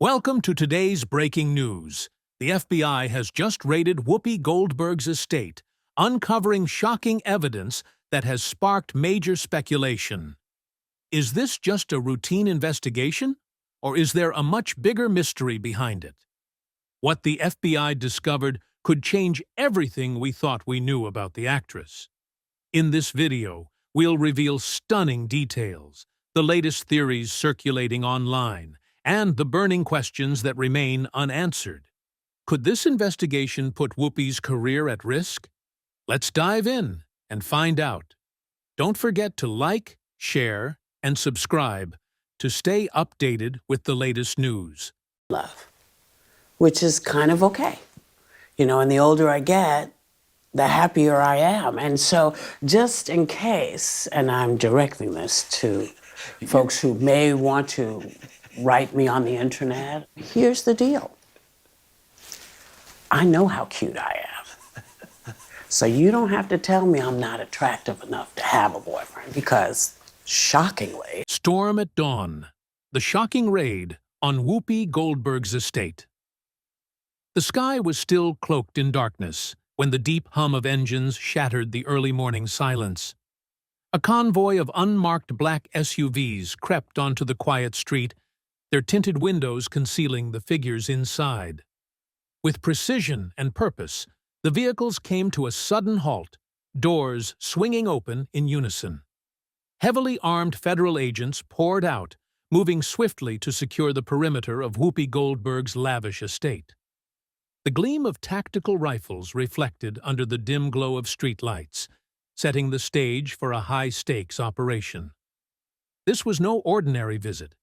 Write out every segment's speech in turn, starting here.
Welcome to today's breaking news. The FBI has just raided Whoopi Goldberg's estate, uncovering shocking evidence that has sparked major speculation. Is this just a routine investigation, or is there a much bigger mystery behind it? What the FBI discovered could change everything we thought we knew about the actress. In this video, we'll reveal stunning details, the latest theories circulating online, and the burning questions that remain unanswered. Could this investigation put Whoopi's career at risk? Let's dive in and find out. Don't forget to like, share, and subscribe to stay updated with the latest news. Love, which is kind of okay. And the older I get, the happier I am. And so just in case, and I'm directing this to folks who may want to write me on the internet, here's the deal. I know how cute I am. So you don't have to tell me I'm not attractive enough to have a boyfriend, because shockingly... Storm at dawn. The shocking raid on Whoopi Goldberg's estate. The sky was still cloaked in darkness when the deep hum of engines shattered the early morning silence. A convoy of unmarked black SUVs crept onto the quiet street, their tinted windows concealing the figures inside. With precision and purpose, the vehicles came to a sudden halt, doors swinging open in unison. Heavily armed federal agents poured out, moving swiftly to secure the perimeter of Whoopi Goldberg's lavish estate. The gleam of tactical rifles reflected under the dim glow of streetlights, setting the stage for a high-stakes operation. This was no ordinary visit.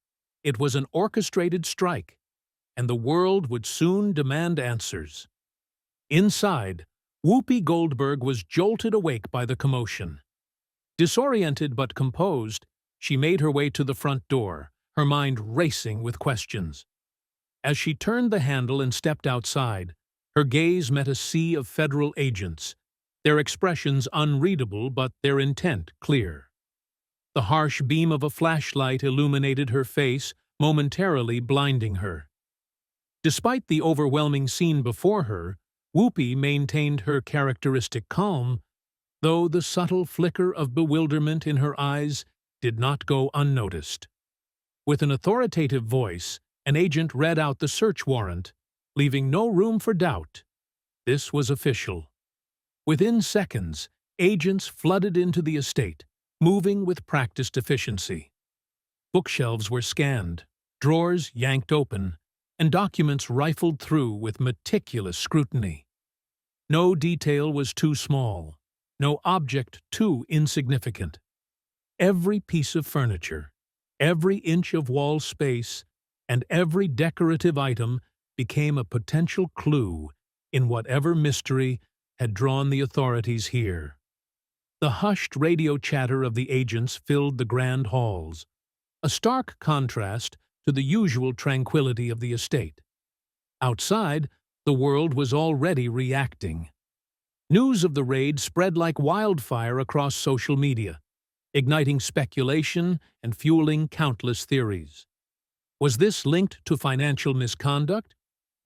It was an orchestrated strike, and the world would soon demand answers. Inside, Whoopi Goldberg was jolted awake by the commotion. Disoriented but composed, she made her way to the front door, her mind racing with questions. As she turned the handle and stepped outside, her gaze met a sea of federal agents, their expressions unreadable but their intent clear. The harsh beam of a flashlight illuminated her face, momentarily blinding her. Despite the overwhelming scene before her, Whoopi maintained her characteristic calm, though the subtle flicker of bewilderment in her eyes did not go unnoticed. With an authoritative voice, an agent read out the search warrant, leaving no room for doubt. This was official. Within seconds, agents flooded into the estate, moving with practiced efficiency. Bookshelves were scanned, drawers yanked open, and documents rifled through with meticulous scrutiny. No detail was too small, no object too insignificant. Every piece of furniture, every inch of wall space, and every decorative item became a potential clue in whatever mystery had drawn the authorities here. The hushed radio chatter of the agents filled the grand halls, a stark contrast to the usual tranquility of the estate. Outside, the world was already reacting. News of the raid spread like wildfire across social media, igniting speculation and fueling countless theories. Was this linked to financial misconduct,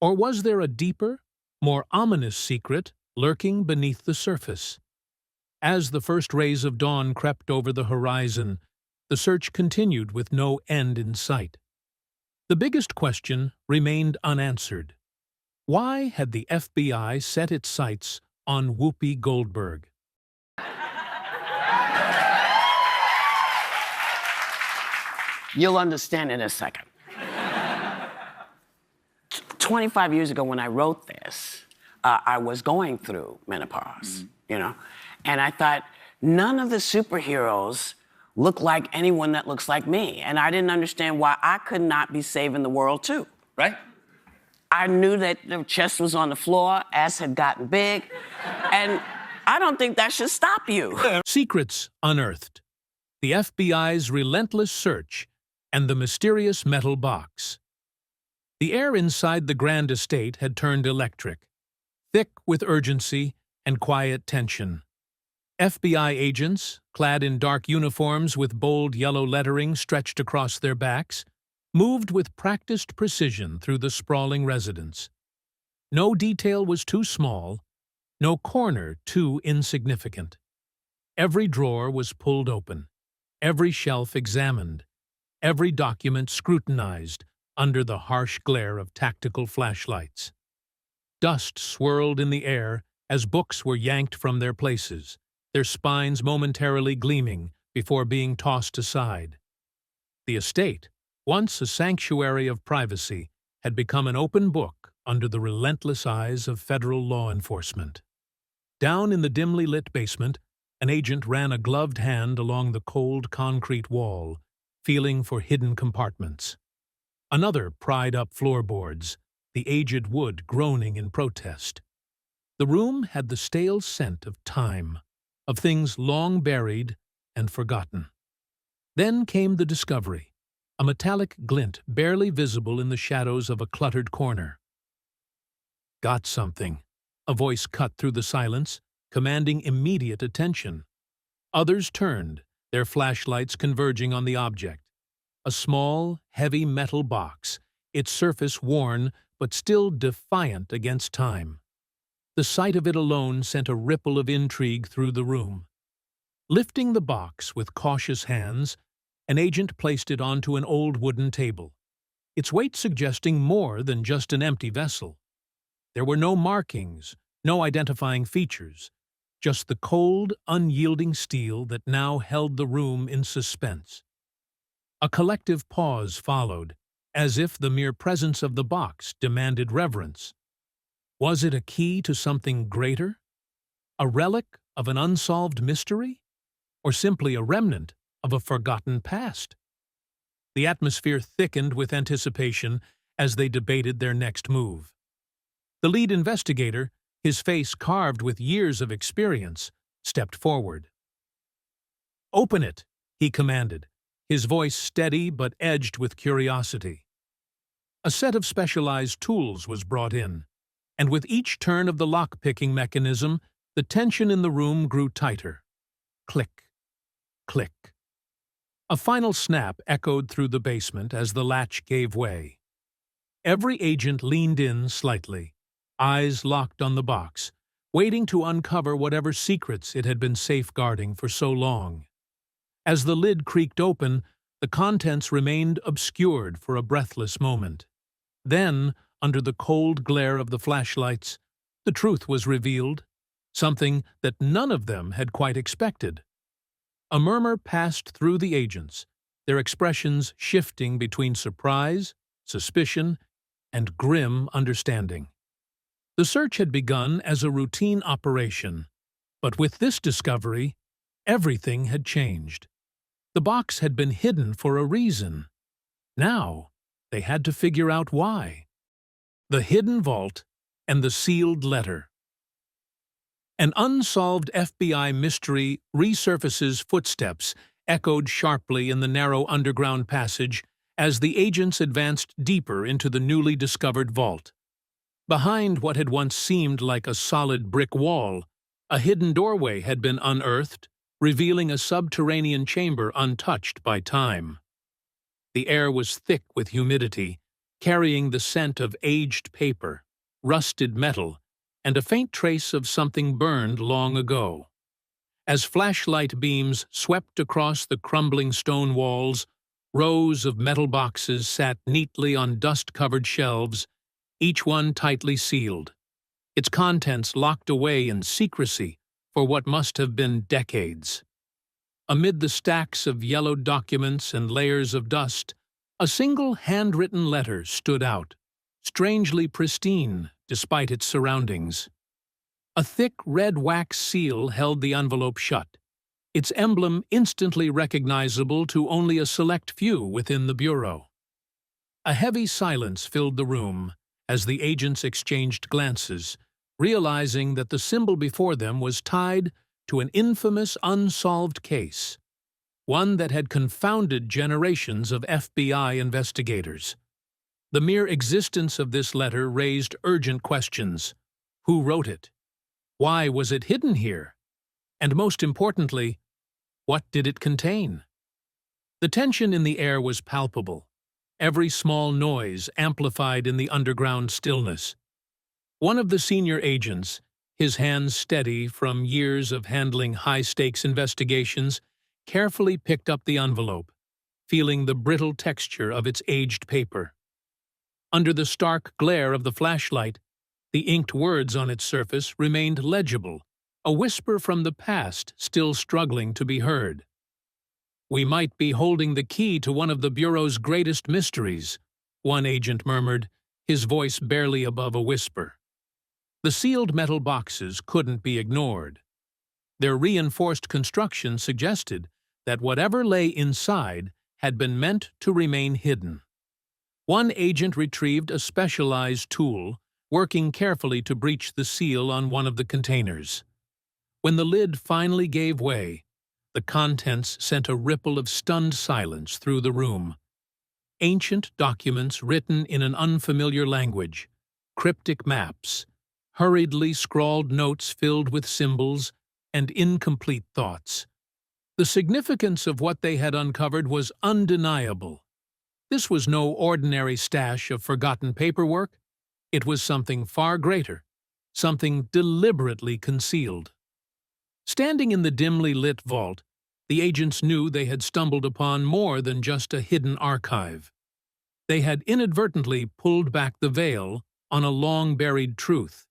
or was there a deeper, more ominous secret lurking beneath the surface? As the first rays of dawn crept over the horizon, the search continued with no end in sight. The biggest question remained unanswered. Why had the FBI set its sights on Whoopi Goldberg? You'll understand in a second. 25 years ago when I wrote this, I was going through menopause, and I thought, none of the superheroes look like anyone that looks like me. And I didn't understand why I could not be saving the world too. Right? I knew that the chest was on the floor, ass had gotten big, and I don't think that should stop you. Secrets unearthed. The FBI's relentless search and the mysterious metal box. The air inside the grand estate had turned electric, thick with urgency and quiet tension. FBI agents, clad in dark uniforms with bold yellow lettering stretched across their backs, moved with practiced precision through the sprawling residence. No detail was too small, no corner too insignificant. Every drawer was pulled open, every shelf examined, every document scrutinized under the harsh glare of tactical flashlights. Dust swirled in the air as books were yanked from their places, their spines momentarily gleaming before being tossed aside. The estate, once a sanctuary of privacy, had become an open book under the relentless eyes of federal law enforcement. Down in the dimly lit basement, an agent ran a gloved hand along the cold concrete wall, feeling for hidden compartments. Another pried up floorboards, the aged wood groaning in protest. The room had the stale scent of time, of things long buried and forgotten. Then came the discovery, a metallic glint barely visible in the shadows of a cluttered corner. "Got something," a voice cut through the silence, commanding immediate attention. Others turned, their flashlights converging on the object. A small, heavy metal box, its surface worn but still defiant against time. The sight of it alone sent a ripple of intrigue through the room. Lifting the box with cautious hands, an agent placed it onto an old wooden table, its weight suggesting more than just an empty vessel. There were no markings, no identifying features, just the cold, unyielding steel that now held the room in suspense. A collective pause followed, as if the mere presence of the box demanded reverence. Was it a key to something greater? A relic of an unsolved mystery? Or simply a remnant of a forgotten past? The atmosphere thickened with anticipation as they debated their next move. The lead investigator, his face carved with years of experience, stepped forward. "Open it," he commanded, his voice steady but edged with curiosity. A set of specialized tools was brought in, and with each turn of the lock-picking mechanism, the tension in the room grew tighter. Click, click. A final snap echoed through the basement as the latch gave way. Every agent leaned in slightly, eyes locked on the box, waiting to uncover whatever secrets it had been safeguarding for so long. As the lid creaked open, the contents remained obscured for a breathless moment. Then, under the cold glare of the flashlights, the truth was revealed, something that none of them had quite expected. A murmur passed through the agents, their expressions shifting between surprise, suspicion, and grim understanding. The search had begun as a routine operation, but with this discovery, everything had changed. The box had been hidden for a reason. Now, they had to figure out why. The hidden vault and the sealed letter. An unsolved FBI mystery resurfaces. Footsteps echoed sharply in the narrow underground passage as the agents advanced deeper into the newly discovered vault. Behind what had once seemed like a solid brick wall, a hidden doorway had been unearthed, revealing a subterranean chamber untouched by time. The air was thick with humidity, carrying the scent of aged paper, rusted metal, and a faint trace of something burned long ago. As flashlight beams swept across the crumbling stone walls, rows of metal boxes sat neatly on dust-covered shelves, each one tightly sealed, its contents locked away in secrecy for what must have been decades. Amid the stacks of yellowed documents and layers of dust, a single handwritten letter stood out, strangely pristine despite its surroundings. A thick red wax seal held the envelope shut, its emblem instantly recognizable to only a select few within the bureau. A heavy silence filled the room as the agents exchanged glances, realizing that the symbol before them was tied to an infamous unsolved case, one that had confounded generations of FBI investigators. The mere existence of this letter raised urgent questions. Who wrote it? Why was it hidden here? And most importantly, what did it contain? The tension in the air was palpable, every small noise amplified in the underground stillness. One of the senior agents, his hands steady from years of handling high-stakes investigations, carefully picked up the envelope, feeling the brittle texture of its aged paper. Under the stark glare of the flashlight, the inked words on its surface remained legible, a whisper from the past still struggling to be heard. "We might be holding the key to one of the Bureau's greatest mysteries," one agent murmured, his voice barely above a whisper. The sealed metal boxes couldn't be ignored. Their reinforced construction suggested that whatever lay inside had been meant to remain hidden. One agent retrieved a specialized tool, working carefully to breach the seal on one of the containers. When the lid finally gave way, the contents sent a ripple of stunned silence through the room. Ancient documents written in an unfamiliar language, cryptic maps, hurriedly scrawled notes filled with symbols, and incomplete thoughts. The significance of what they had uncovered was undeniable. This was no ordinary stash of forgotten paperwork. It was something far greater, something deliberately concealed. Standing in the dimly lit vault, the agents knew they had stumbled upon more than just a hidden archive. They had inadvertently pulled back the veil on a long-buried truth.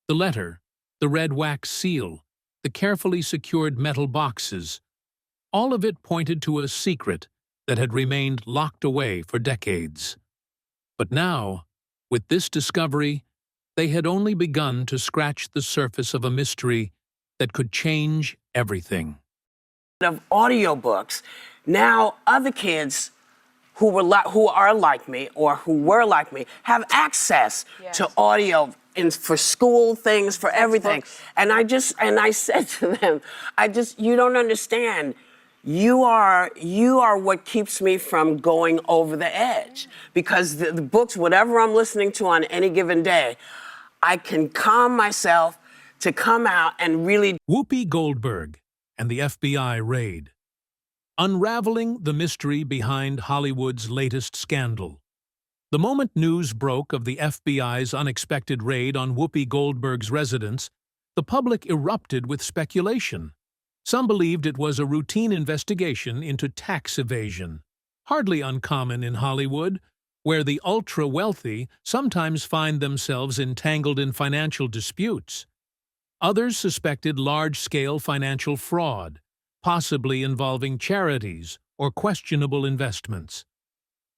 The letter, the red wax seal, the carefully secured metal boxes, all of it pointed to a secret that had remained locked away for decades. But now, with this discovery, they had only begun to scratch the surface of a mystery that could change everything. Of audiobooks, now other kids who are like me or who were like me have access to audio for school things, for everything. And I said to them, you don't understand. You are what keeps me from going over the edge, because the books, whatever I'm listening to on any given day, I can calm myself to come out and really. Whoopi Goldberg and the FBI raid. Unraveling the mystery behind Hollywood's latest scandal. The moment news broke of the FBI's unexpected raid on Whoopi Goldberg's residence, the public erupted with speculation. Some believed it was a routine investigation into tax evasion, hardly uncommon in Hollywood, where the ultra-wealthy sometimes find themselves entangled in financial disputes. Others suspected large-scale financial fraud, possibly involving charities or questionable investments.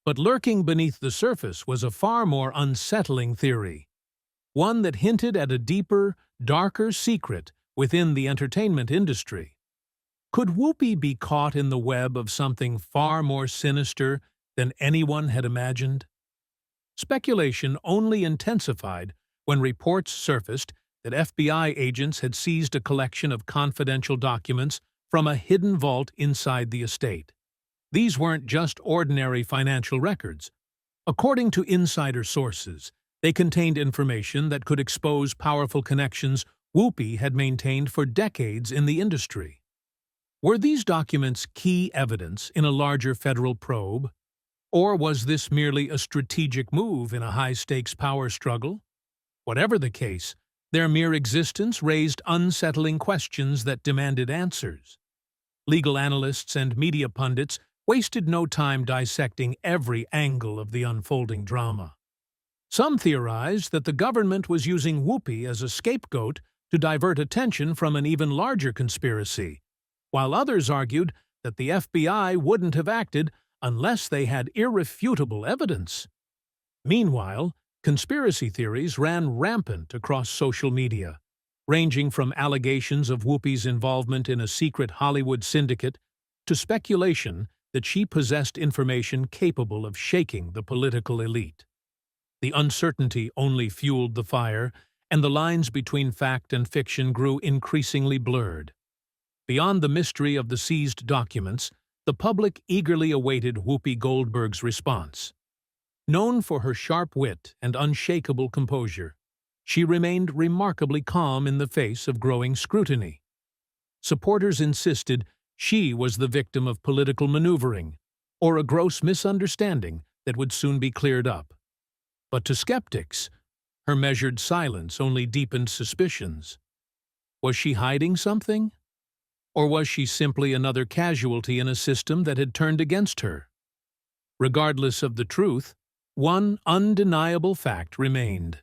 But lurking beneath the surface was a far more unsettling theory, one that hinted at a deeper, darker secret within the entertainment industry. Could Whoopi be caught in the web of something far more sinister than anyone had imagined? Speculation only intensified when reports surfaced that FBI agents had seized a collection of confidential documents from a hidden vault inside the estate. These weren't just ordinary financial records. According to insider sources, they contained information that could expose powerful connections Whoopi had maintained for decades in the industry. Were these documents key evidence in a larger federal probe? Or was this merely a strategic move in a high-stakes power struggle? Whatever the case, their mere existence raised unsettling questions that demanded answers. Legal analysts and media pundits wasted no time dissecting every angle of the unfolding drama. Some theorized that the government was using Whoopi as a scapegoat to divert attention from an even larger conspiracy, while others argued that the FBI wouldn't have acted unless they had irrefutable evidence. Meanwhile, conspiracy theories ran rampant across social media, ranging from allegations of Whoopi's involvement in a secret Hollywood syndicate to speculation that she possessed information capable of shaking the political elite. The uncertainty only fueled the fire, and the lines between fact and fiction grew increasingly blurred. Beyond the mystery of the seized documents, the public eagerly awaited Whoopi Goldberg's response. Known for her sharp wit and unshakable composure, she remained remarkably calm in the face of growing scrutiny. Supporters insisted she was the victim of political maneuvering or a gross misunderstanding that would soon be cleared up. But to skeptics, her measured silence only deepened suspicions. Was she hiding something? Or was she simply another casualty in a system that had turned against her? Regardless of the truth, one undeniable fact remained.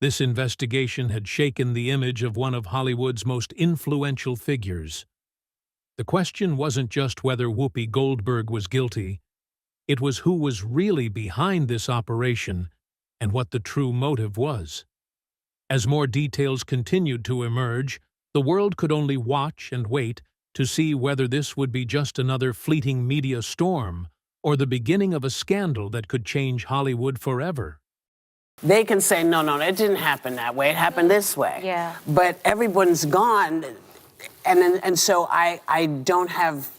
This investigation had shaken the image of one of Hollywood's most influential figures. The question wasn't just whether Whoopi Goldberg was guilty, it was who was really behind this operation and what the true motive was. As more details continued to emerge, the world could only watch and wait to see whether this would be just another fleeting media storm or the beginning of a scandal that could change Hollywood forever. They can say, no, it didn't happen that way. It happened this way. Yeah. But everyone's gone, and so I don't have...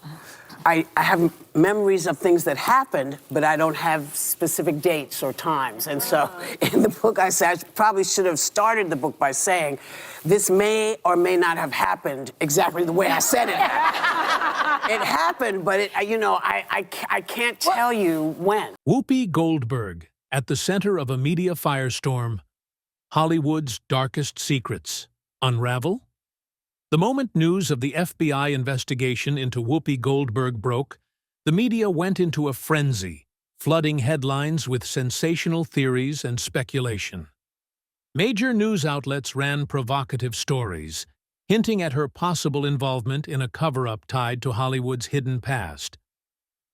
I have memories of things that happened, but I don't have specific dates or times. And so in the book, I said, I probably should have started the book by saying, this may or may not have happened exactly the way I said it happened. It happened, but I can't tell you when. Whoopi Goldberg, at the center of a media firestorm. Hollywood's darkest secrets unravel? The moment news of the FBI investigation into Whoopi Goldberg broke, the media went into a frenzy, flooding headlines with sensational theories and speculation. Major news outlets ran provocative stories, hinting at her possible involvement in a cover-up tied to Hollywood's hidden past.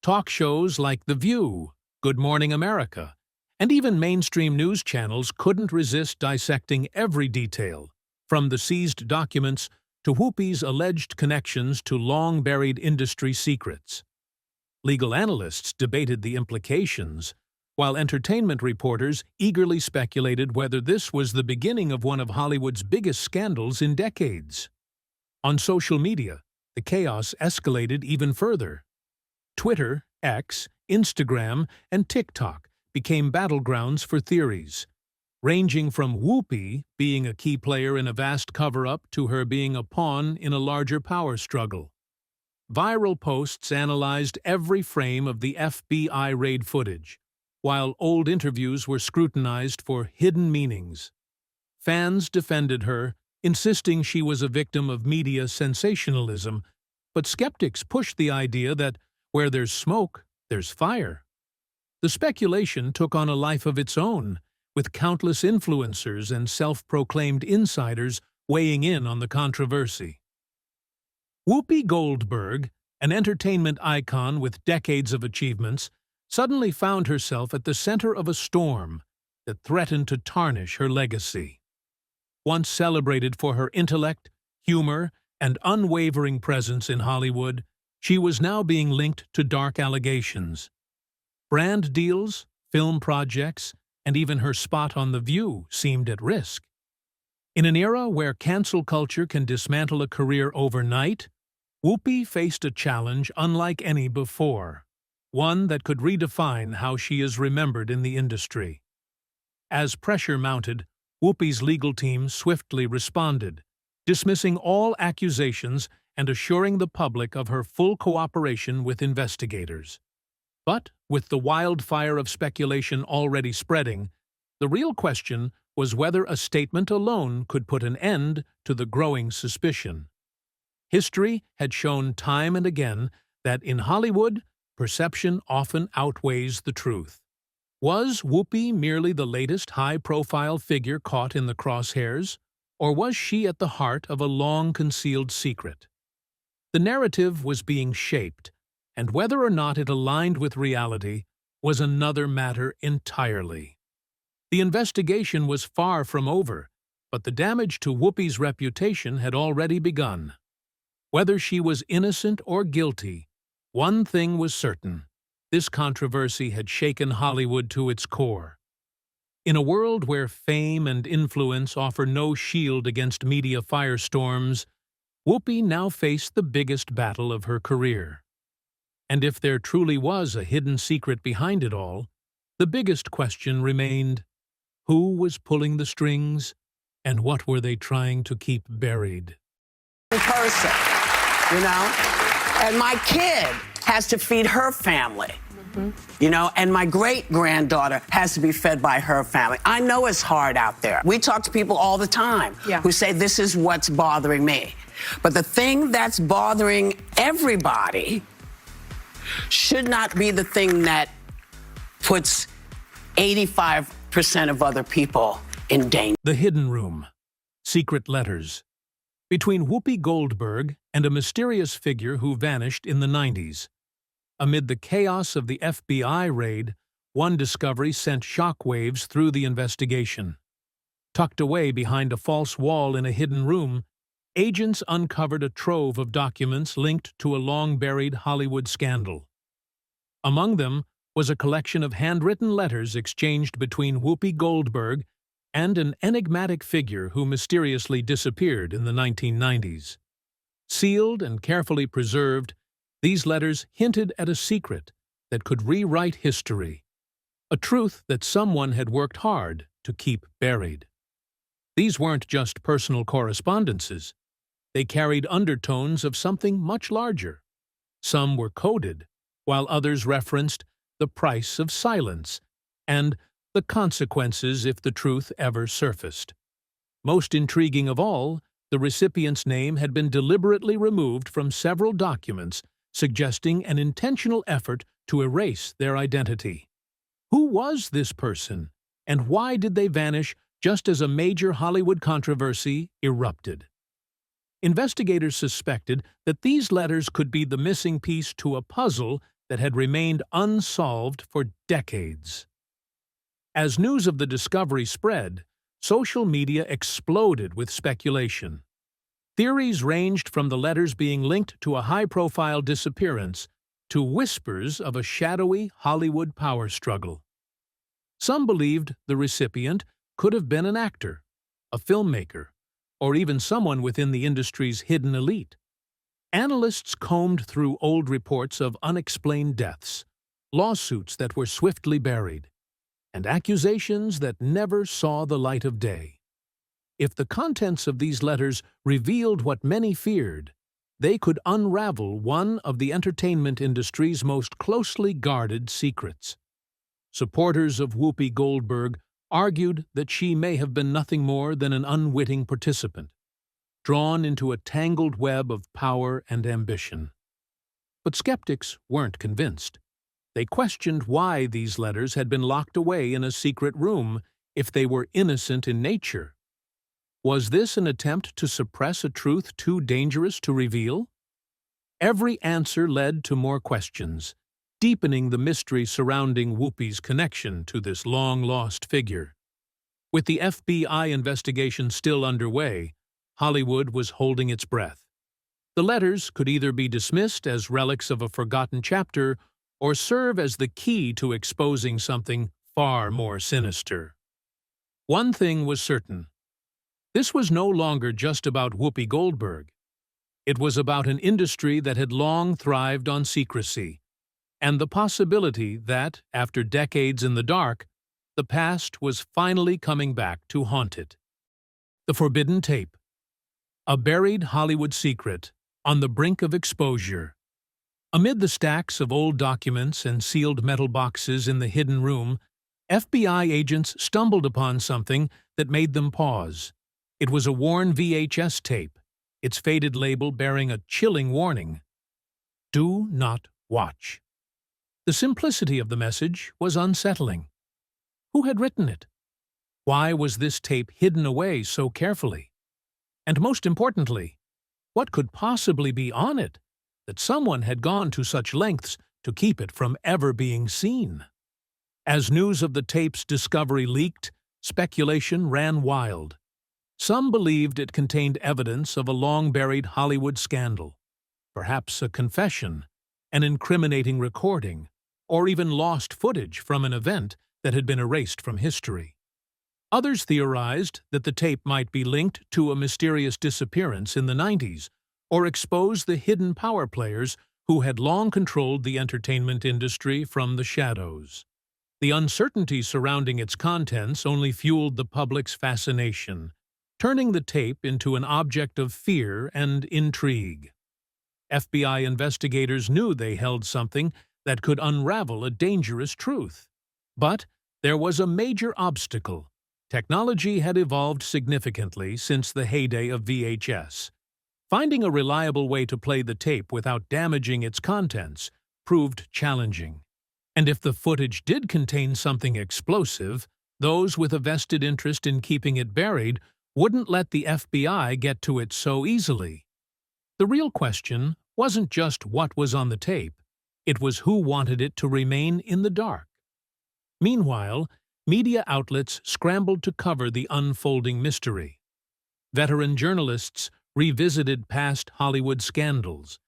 Talk shows like The View, Good Morning America, and even mainstream news channels couldn't resist dissecting every detail, from the seized documents to Whoopi's alleged connections to long-buried industry secrets. Legal analysts debated the implications, while entertainment reporters eagerly speculated whether this was the beginning of one of Hollywood's biggest scandals in decades. On social media, the chaos escalated even further. Twitter, X, Instagram, and TikTok became battlegrounds for theories, ranging from Whoopi being a key player in a vast cover-up to her being a pawn in a larger power struggle. Viral posts analyzed every frame of the FBI raid footage, while old interviews were scrutinized for hidden meanings. Fans defended her, insisting she was a victim of media sensationalism, but skeptics pushed the idea that where there's smoke, there's fire. The speculation took on a life of its own, with countless influencers and self-proclaimed insiders weighing in on the controversy. Whoopi Goldberg, an entertainment icon with decades of achievements, suddenly found herself at the center of a storm that threatened to tarnish her legacy. Once celebrated for her intellect, humor, and unwavering presence in Hollywood, she was now being linked to dark allegations. Brand deals, film projects, and even her spot on The View seemed at risk. In an era where cancel culture can dismantle a career overnight, Whoopi faced a challenge unlike any before, one that could redefine how she is remembered in the industry. As pressure mounted, Whoopi's legal team swiftly responded, dismissing all accusations and assuring the public of her full cooperation with investigators. But, with the wildfire of speculation already spreading, the real question was whether a statement alone could put an end to the growing suspicion. History had shown time and again that in Hollywood, perception often outweighs the truth. Was Whoopi merely the latest high-profile figure caught in the crosshairs, or was she at the heart of a long-concealed secret? The narrative was being shaped, and whether or not it aligned with reality was another matter entirely. The investigation was far from over, but the damage to Whoopi's reputation had already begun. Whether she was innocent or guilty, one thing was certain: this controversy had shaken Hollywood to its core. In a world where fame and influence offer no shield against media firestorms, Whoopi now faced the biggest battle of her career. And if there truly was a hidden secret behind it all, the biggest question remained: who was pulling the strings, and what were they trying to keep buried? Person, and my kid has to feed her family. You know, and my great-granddaughter has to be fed by her family. I know it's hard out there. We talk to people all the time who say, this is what's bothering me. But the thing that's bothering everybody should not be the thing that puts 85% of other people in danger. The Hidden Room. Secret Letters. Between Whoopi Goldberg and a mysterious figure who vanished in the 90s. Amid the chaos of the FBI raid, one discovery sent shockwaves through the investigation. Tucked away behind a false wall in a hidden room, agents uncovered a trove of documents linked to a long-buried Hollywood scandal. Among them was a collection of handwritten letters exchanged between Whoopi Goldberg and an enigmatic figure who mysteriously disappeared in the 1990s. Sealed and carefully preserved, these letters hinted at a secret that could rewrite history, a truth that someone had worked hard to keep buried. These weren't just personal correspondences. They carried undertones of something much larger. Some were coded, while others referenced the price of silence and the consequences if the truth ever surfaced. Most intriguing of all, the recipient's name had been deliberately removed from several documents, suggesting an intentional effort to erase their identity. Who was this person, and why did they vanish just as a major Hollywood controversy erupted? Investigators suspected that these letters could be the missing piece to a puzzle that had remained unsolved for decades. As news of the discovery spread, social media exploded with speculation. Theories ranged from the letters being linked to a high-profile disappearance to whispers of a shadowy Hollywood power struggle. Some believed the recipient could have been an actor, a filmmaker, or even someone within the industry's hidden elite. Analysts combed through old reports of unexplained deaths, lawsuits that were swiftly buried, and accusations that never saw the light of day. If the contents of these letters revealed what many feared, they could unravel one of the entertainment industry's most closely guarded secrets. Supporters of Whoopi Goldberg argued that she may have been nothing more than an unwitting participant, drawn into a tangled web of power and ambition. But skeptics weren't convinced. They questioned why these letters had been locked away in a secret room if they were innocent in nature. Was this an attempt to suppress a truth too dangerous to reveal? Every answer led to more questions, deepening the mystery surrounding Whoopi's connection to this long-lost figure. With the FBI investigation still underway, Hollywood was holding its breath. The letters could either be dismissed as relics of a forgotten chapter or serve as the key to exposing something far more sinister. One thing was certain. This was no longer just about Whoopi Goldberg. It was about an industry that had long thrived on secrecy, and the possibility that, after decades in the dark, the past was finally coming back to haunt it. The Forbidden Tape. A buried Hollywood secret on the brink of exposure. Amid the stacks of old documents and sealed metal boxes in the hidden room, FBI agents stumbled upon something that made them pause. It was a worn VHS tape, its faded label bearing a chilling warning: "Do not watch." The simplicity of the message was unsettling. Who had written it? Why was this tape hidden away so carefully? And most importantly, what could possibly be on it that someone had gone to such lengths to keep it from ever being seen? As news of the tape's discovery leaked, speculation ran wild. Some believed it contained evidence of a long-buried Hollywood scandal, perhaps a confession, an incriminating recording, or even lost footage from an event that had been erased from history. Others theorized that the tape might be linked to a mysterious disappearance in the 90s, or expose the hidden power players who had long controlled the entertainment industry from the shadows. The uncertainty surrounding its contents only fueled the public's fascination, turning the tape into an object of fear and intrigue. FBI investigators knew they held something that could unravel a dangerous truth. But there was a major obstacle. Technology had evolved significantly since the heyday of VHS. Finding a reliable way to play the tape without damaging its contents proved challenging. And if the footage did contain something explosive, those with a vested interest in keeping it buried wouldn't let the FBI get to it so easily. The real question wasn't just what was on the tape, it was who wanted it to remain in the dark. Meanwhile, media outlets scrambled to cover the unfolding mystery. Veteran journalists revisited past Hollywood scandals,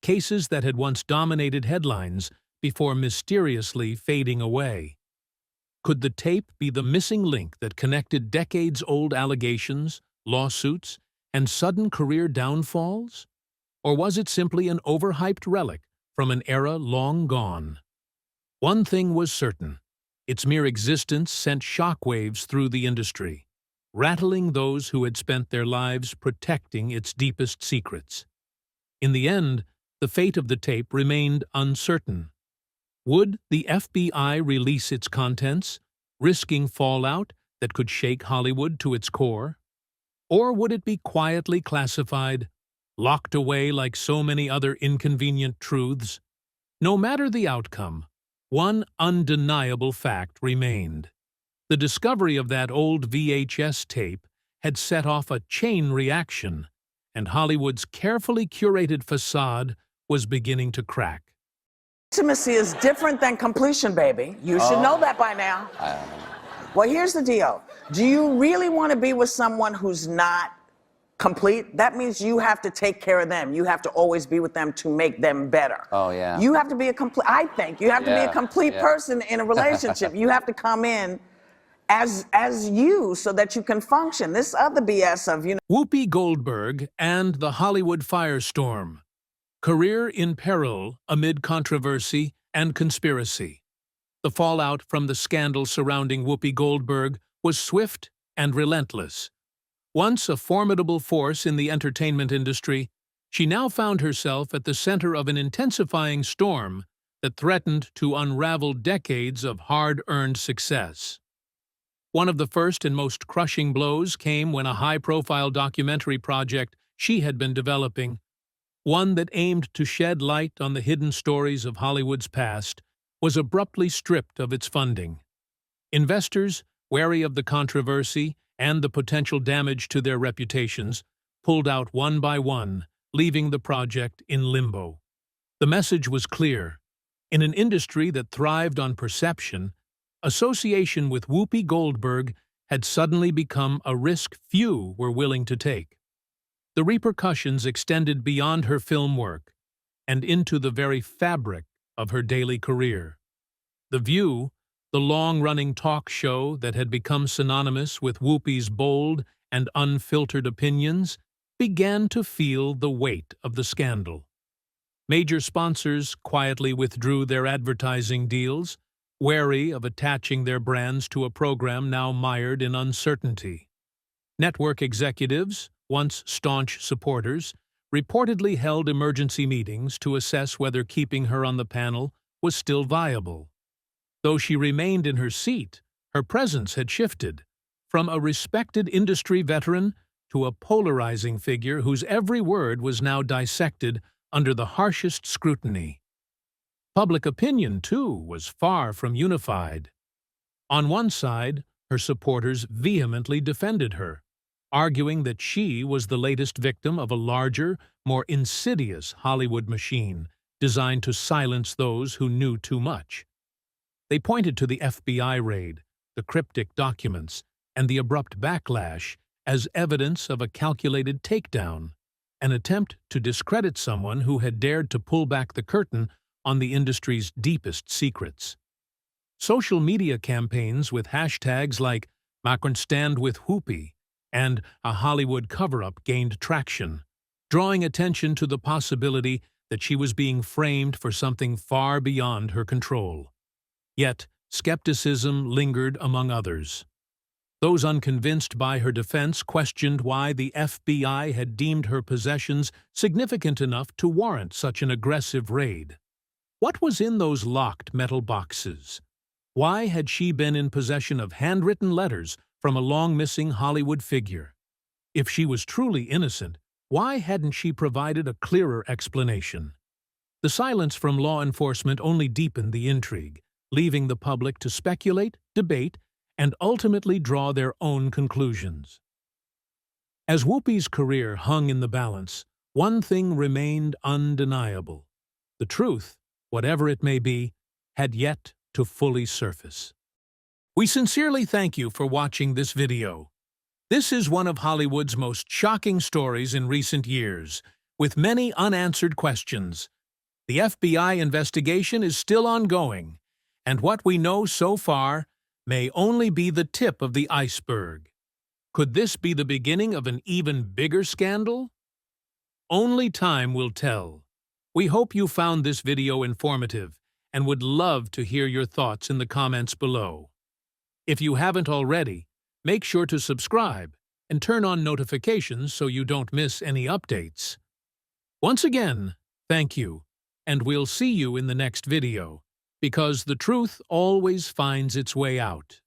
cases that had once dominated headlines before mysteriously fading away. Could the tape be the missing link that connected decades-old allegations, lawsuits, and sudden career downfalls? Or was it simply an overhyped relic from an era long gone? One thing was certain. Its mere existence sent shockwaves through the industry, rattling those who had spent their lives protecting its deepest secrets. In the end, the fate of the tape remained uncertain. Would the FBI release its contents, risking fallout that could shake Hollywood to its core? Or would it be quietly classified, locked away like so many other inconvenient truths? No matter the outcome, one undeniable fact remained. The discovery of that old VHS tape had set off a chain reaction, and Hollywood's carefully curated facade was beginning to crack. Intimacy is different than completion, baby. You should know that by now. Well, here's the deal. Do you really want to be with someone who's not complete? That means you have to take care of them. You have to always be with them to make them better. Oh, yeah. You have to be a complete, I think, you have to be a complete person in a relationship. You have to come in as you so that you can function. This other BS of, Whoopi Goldberg and the Hollywood firestorm. Career in peril amid controversy and conspiracy. The fallout from the scandal surrounding Whoopi Goldberg was swift and relentless. Once a formidable force in the entertainment industry, she now found herself at the center of an intensifying storm that threatened to unravel decades of hard-earned success. One of the first and most crushing blows came when a high-profile documentary project she had been developing, one that aimed to shed light on the hidden stories of Hollywood's past, was abruptly stripped of its funding. Investors, wary of the controversy and the potential damage to their reputations, pulled out one by one, leaving the project in limbo. The message was clear. In an industry that thrived on perception, association with Whoopi Goldberg had suddenly become a risk few were willing to take. The repercussions extended beyond her film work and into the very fabric of her daily career. The View, the long-running talk show that had become synonymous with Whoopi's bold and unfiltered opinions, began to feel the weight of the scandal. Major sponsors quietly withdrew their advertising deals, wary of attaching their brands to a program now mired in uncertainty. Network executives, once staunch supporters, reportedly held emergency meetings to assess whether keeping her on the panel was still viable. Though she remained in her seat, her presence had shifted, from a respected industry veteran to a polarizing figure whose every word was now dissected under the harshest scrutiny. Public opinion, too, was far from unified. On one side, her supporters vehemently defended her, arguing that she was the latest victim of a larger, more insidious Hollywood machine designed to silence those who knew too much. They pointed to the FBI raid, the cryptic documents, and the abrupt backlash as evidence of a calculated takedown, an attempt to discredit someone who had dared to pull back the curtain on the industry's deepest secrets. Social media campaigns with hashtags like Macron Stand with Whoopi and a Hollywood cover-up gained traction, drawing attention to the possibility that she was being framed for something far beyond her control. Yet, skepticism lingered among others. Those unconvinced by her defense questioned why the FBI had deemed her possessions significant enough to warrant such an aggressive raid. What was in those locked metal boxes? Why had she been in possession of handwritten letters from a long-missing Hollywood figure? If she was truly innocent, why hadn't she provided a clearer explanation? The silence from law enforcement only deepened the intrigue, leaving the public to speculate, debate, and ultimately draw their own conclusions. As Whoopi's career hung in the balance, one thing remained undeniable. The truth, whatever it may be, had yet to fully surface. We sincerely thank you for watching this video. This is one of Hollywood's most shocking stories in recent years, with many unanswered questions. The FBI investigation is still ongoing, and what we know so far may only be the tip of the iceberg. Could this be the beginning of an even bigger scandal? Only time will tell. We hope you found this video informative and would love to hear your thoughts in the comments below. If you haven't already, make sure to subscribe and turn on notifications so you don't miss any updates. Once again, thank you, and we'll see you in the next video, because the truth always finds its way out.